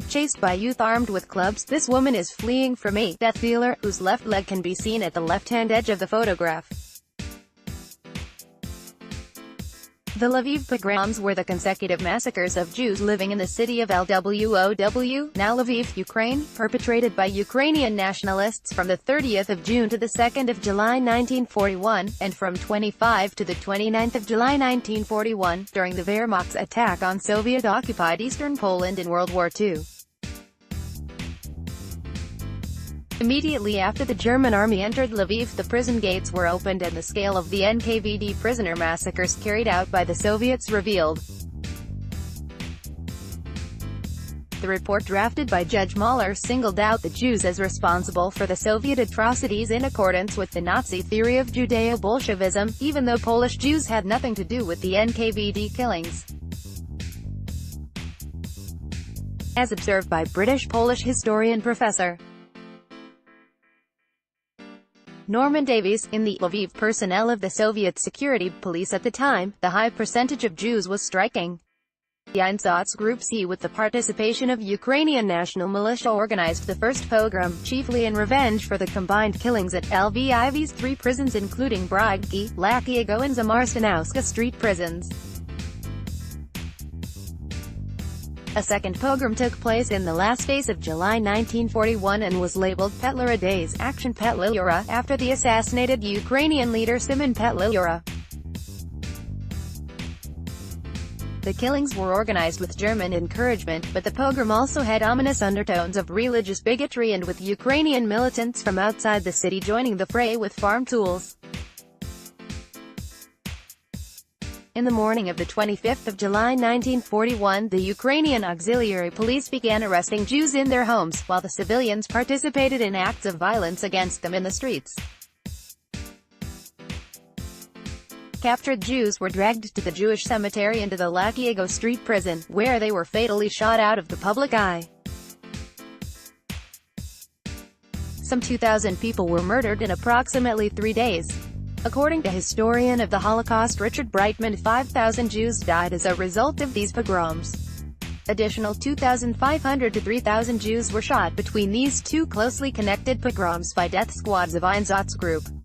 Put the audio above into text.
chased by youth armed with clubs. This woman is fleeing from a death dealer, whose left leg can be seen at the left-hand edge of the photograph. The Lviv pogroms were the consecutive massacres of Jews living in the city of Lwow, now Lviv, Ukraine, perpetrated by Ukrainian nationalists from the 30th of June to the 2nd of July 1941, and from 25 to the 29th of July 1941, during the Wehrmacht's attack on Soviet-occupied eastern Poland in World War II. Immediately after the German army entered Lviv, the prison gates were opened and the scale of the NKVD prisoner massacres carried out by the Soviets revealed. The report drafted by Judge Mahler singled out the Jews as responsible for the Soviet atrocities in accordance with the Nazi theory of Judeo-Bolshevism, even though Polish Jews had nothing to do with the NKVD killings. As observed by British-Polish historian Professor Norman Davies, in the Lviv personnel of the Soviet security police at the time, the high percentage of Jews was striking. The Einsatzgruppe, with the participation of Ukrainian national militia, organized the first pogrom, chiefly in revenge for the combined killings at Lviv's three prisons including Brygki, Lakiego and Zamarstanowska street prisons. A second pogrom took place in the last days of July 1941 and was labeled Petlura Days, Action Petlura, after the assassinated Ukrainian leader Simon Petlura. The killings were organized with German encouragement, but the pogrom also had ominous undertones of religious bigotry and with Ukrainian militants from outside the city joining the fray with farm tools. In the morning of the 25th of July 1941, the Ukrainian auxiliary police began arresting Jews in their homes, while the civilians participated in acts of violence against them in the streets. Captured Jews were dragged to the Jewish cemetery and to the Lakiego street prison, where they were fatally shot out of the public eye. Some 2,000 people were murdered in approximately 3 days. According to historian of the Holocaust Richard Breitman, 5,000 Jews died as a result of these pogroms. Additional 2,500 to 3,000 Jews were shot between these two closely connected pogroms by death squads of Einsatzgruppe.